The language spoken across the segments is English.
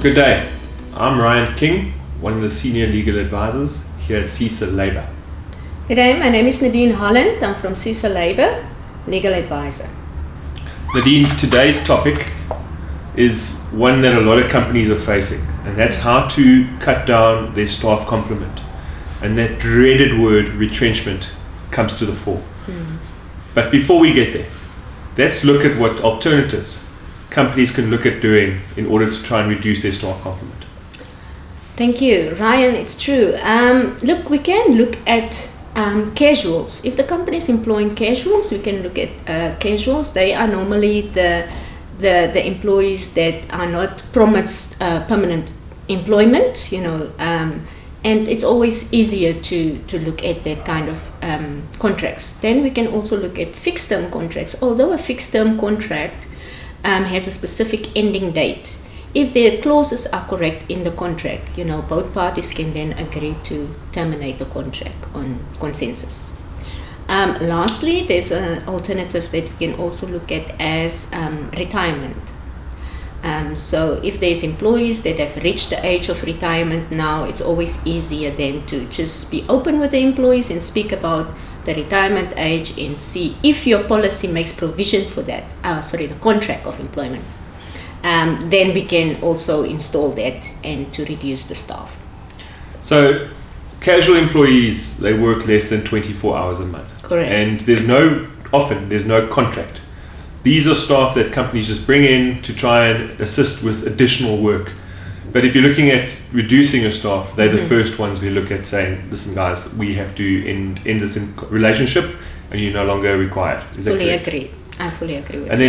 Good day. I'm Ryan King, one of the senior legal advisors here at SEESA Labour. Good day, my name is Nadine Holland. I'm from SEESA Labour, legal advisor. Nadine, today's topic is one that a lot of companies are facing, and that's how to cut down their staff complement. And that dreaded word, retrenchment, comes to the fore. But before we get there, let's look at what alternatives companies can look at doing in order to try and reduce their staff complement. Thank you, Ryan. It's true. Look, we can look at casuals. If the company is employing casuals, we can look at casuals. They are normally the employees that are not promised permanent employment, and it's always easier to look at that kind of contracts. Then we can also look at fixed term contracts. Although a fixed term contract has a specific ending date, if the clauses are correct in the contract, both parties can then agree to terminate the contract on consensus. Lastly, there's an alternative that we can also look at as retirement. So if there's employees that have reached the age of retirement now, it's always easier then to just be open with the employees and speak about the retirement age and see if your policy makes provision for that, the contract of employment. Then we can also install that and to reduce the staff. So casual employees, they work less than 24 hours a month. Correct. And there's no contract. These are staff that companies just bring in to try and assist with additional work. But if you're looking at reducing your staff, they're the first ones we look at saying, listen guys, we have to end this relationship and you're no longer required. Is that fully correct? agree. I fully agree with and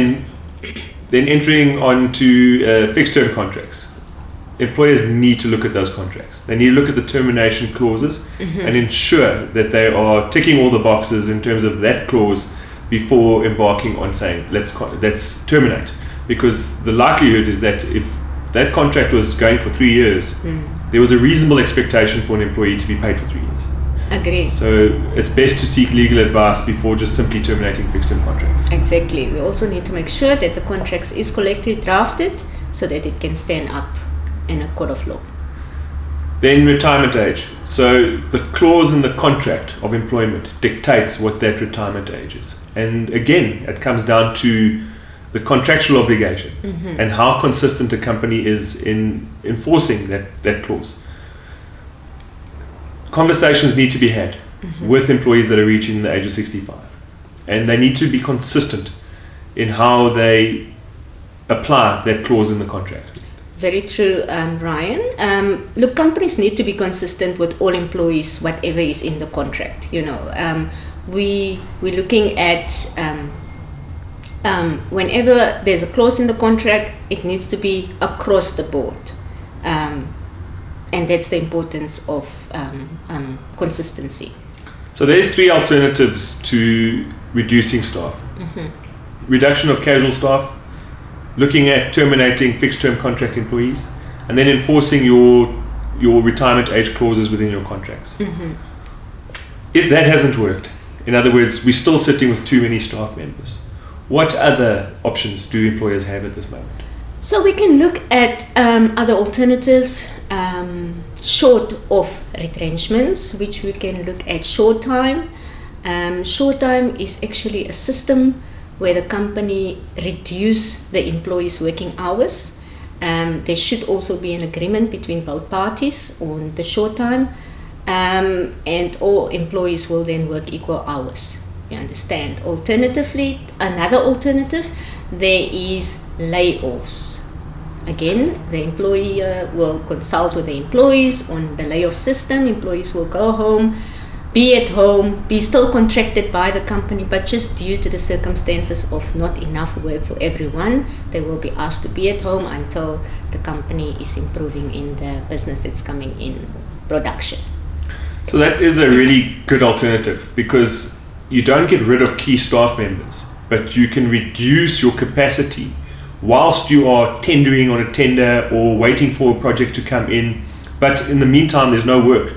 that. then entering on to fixed term contracts. Employers need to look at those contracts. They need to look at the termination clauses and ensure that they are ticking all the boxes in terms of that clause before embarking on saying, let's terminate. Because the likelihood is that if that contract was going for 3 years, there was a reasonable expectation for an employee to be paid for 3 years. Agree. So it's best to seek legal advice before just simply terminating fixed term contracts. Exactly. We also need to make sure that the contract is correctly drafted so that it can stand up in a court of law. Then retirement age. So the clause in the contract of employment dictates what that retirement age is. And again, it comes down to the contractual obligation and how consistent a company is in enforcing that clause. Conversations need to be had with employees that are reaching the age of 65. And they need to be consistent in how they apply that clause in the contract. Very true, Ryan. Look, companies need to be consistent with all employees, whatever is in the contract. We're looking at whenever there's a clause in the contract, it needs to be across the board. And that's the importance of consistency. So there's 3 alternatives to reducing staff. Reduction of casual staff, looking at terminating fixed-term contract employees, and then enforcing your retirement age clauses within your contracts. If that hasn't worked, in other words, we're still sitting with too many staff members, what other options do employers have at this moment? So we can look at other alternatives, short of retrenchments, which we can look at short time. Short time is actually a system where the company reduce the employees' working hours. There should also be an agreement between both parties on the short time, and all employees will then work equal hours. You understand? Alternatively, another alternative, there is layoffs. Again, the employer will consult with the employees on the layoff system. Employees will go home, be at home, be still contracted by the company, but just due to the circumstances of not enough work for everyone, they will be asked to be at home until the company is improving in the business that's coming in production. So that is a really good alternative, because you don't get rid of key staff members, but you can reduce your capacity whilst you are tendering on a tender or waiting for a project to come in. But in the meantime, there's no work.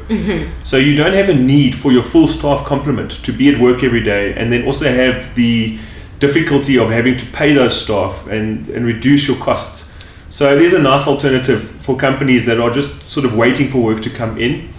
So you don't have a need for your full staff complement to be at work every day, and then also have the difficulty of having to pay those staff and reduce your costs. So it is a nice alternative for companies that are just sort of waiting for work to come in,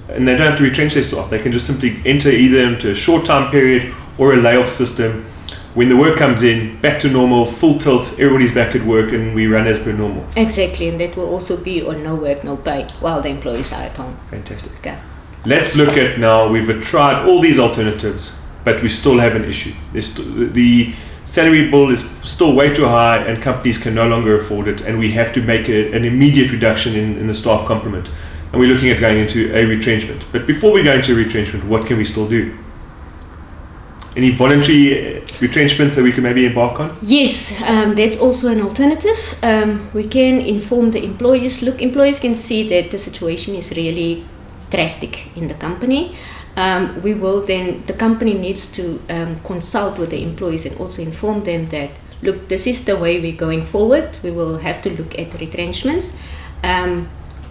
and they don't have to retrench their staff. They can just simply enter either into a short time period or a layoff system. When the work comes in, back to normal, full tilt, everybody's back at work and we run as per normal. Exactly, and that will also be on no work, no pay while the employees are at home. Fantastic. Okay. Let's look at now, we've tried all these alternatives, but we still have an issue. The salary bill is still way too high and companies can no longer afford it, and we have to make an immediate reduction in the staff complement. And we're looking at going into a retrenchment. But before we go into a retrenchment, what can we still do? Any voluntary retrenchments that we can maybe embark on? Yes, that's also an alternative. We can inform the employees. Look, employees can see that the situation is really drastic in the company. The company needs to consult with the employees and also inform them that, look, this is the way we're going forward. We will have to look at retrenchments.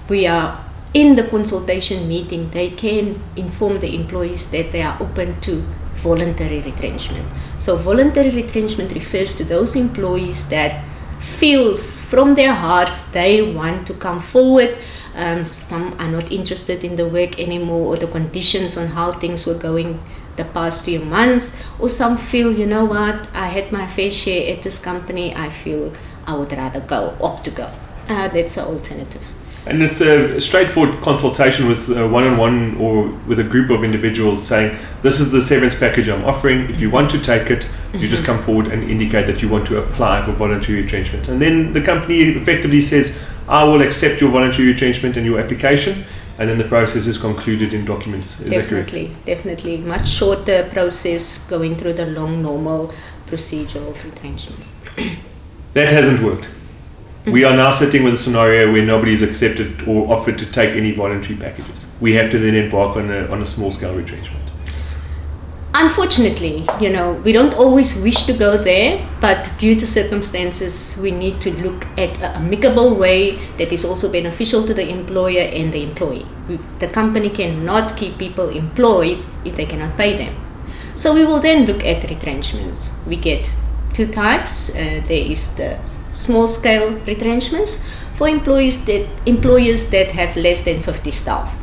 We are in the consultation meeting. They can inform the employees that they are open to voluntary retrenchment. So voluntary retrenchment refers to those employees that feels from their hearts they want to come forward. Some are not interested in the work anymore, or the conditions on how things were going the past few months, or some feel, you know what, I had my fair share at this company, I feel I would rather opt to go. That's an alternative. And it's a straightforward consultation with one-on-one or with a group of individuals saying, this is the severance package I'm offering. If you want to take it, you just come forward and indicate that you want to apply for voluntary retrenchment. And then the company effectively says, I will accept your voluntary retrenchment and your application. And then the process is concluded in documents. Is that correct? Definitely. Much shorter process going through the long normal procedure of retrenchments. That hasn't worked. We are now sitting with a scenario where nobody's accepted or offered to take any voluntary packages. We have to then embark on a small-scale retrenchment. Unfortunately, we don't always wish to go there, but due to circumstances, we need to look at an amicable way that is also beneficial to the employer and the employee. The company cannot keep people employed if they cannot pay them. So we will then look at retrenchments. We get two types. There is the small-scale retrenchments for employers that have less than 50 staff.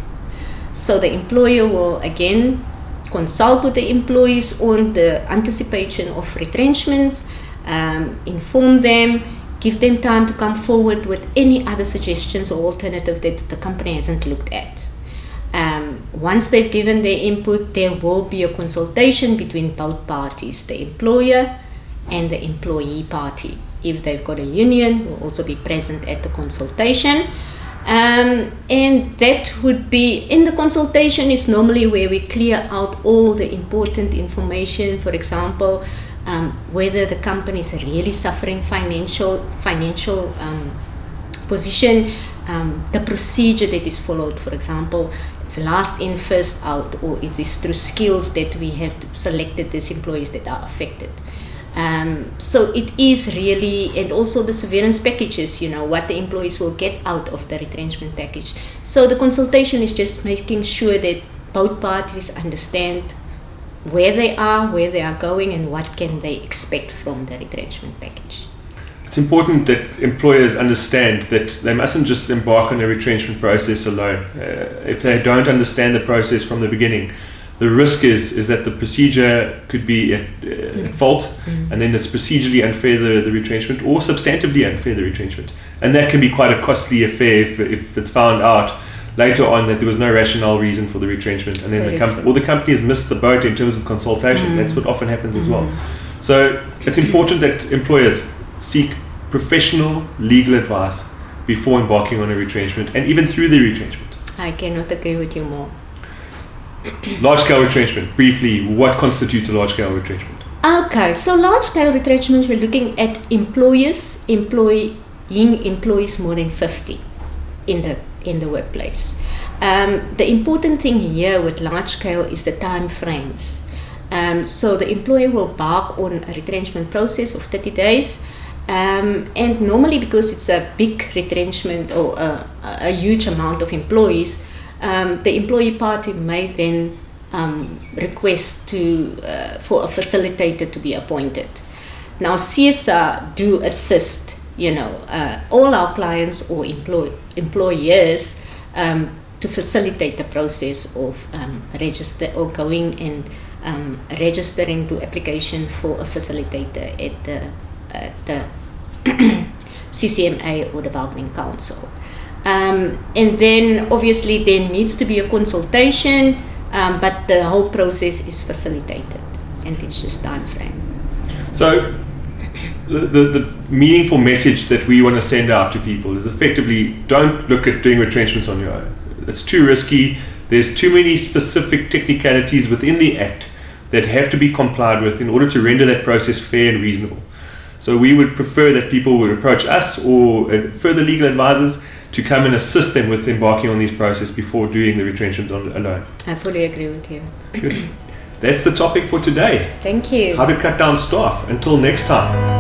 So the employer will again consult with the employees on the anticipation of retrenchments, inform them, give them time to come forward with any other suggestions or alternative that the company hasn't looked at. Once they've given their input, there will be a consultation between both parties, the employer and the employee party. If they've got a union, will also be present at the consultation. And that would be, in the consultation is normally where we clear out all the important information, for example, whether the company is really suffering financial position, the procedure that is followed, for example, it's last in, first out, or it is through skills that we have selected these employees that are affected. So it is really, and also the severance packages, what the employees will get out of the retrenchment package. So the consultation is just making sure that both parties understand where they are going, and what can they expect from the retrenchment package. It's important that employers understand that they mustn't just embark on a retrenchment process alone. If they don't understand the process from the beginning, the risk is that the procedure could be at fault, and then it's procedurally unfair, the retrenchment, or substantively unfair, the retrenchment. And that can be quite a costly affair if it's found out later on that there was no rational reason for the retrenchment, and then the company has missed the boat in terms of consultation. That's what often happens as well. So it's important that employers seek professional legal advice before embarking on a retrenchment, and even through the retrenchment. I cannot agree with you more. Large-scale retrenchment. Briefly, what constitutes a large-scale retrenchment? Okay, so large-scale retrenchments, we're looking at employers employing employees more than 50 in the workplace. The important thing here with large-scale is the time frames. So the employer will embark on a retrenchment process of 30 days. And normally, because it's a big retrenchment or a huge amount of employees, the employee party may then request for a facilitator to be appointed. Now, SEESA do assist all our clients or employers to facilitate the process of register or going and registering to application for a facilitator at the CCMA or the Bargaining Council. And then obviously there needs to be a consultation, but the whole process is facilitated, and it's just time frame. So the meaningful message that we want to send out to people is effectively, don't look at doing retrenchments on your own. It's too risky. There's too many specific technicalities within the Act that have to be complied with in order to render that process fair and reasonable. So we would prefer that people would approach us or further legal advisors to come and assist them with embarking on these processes before doing the retrenchment alone. I fully agree with you. Good. That's the topic for today. Thank you. How to cut down staff. Until next time.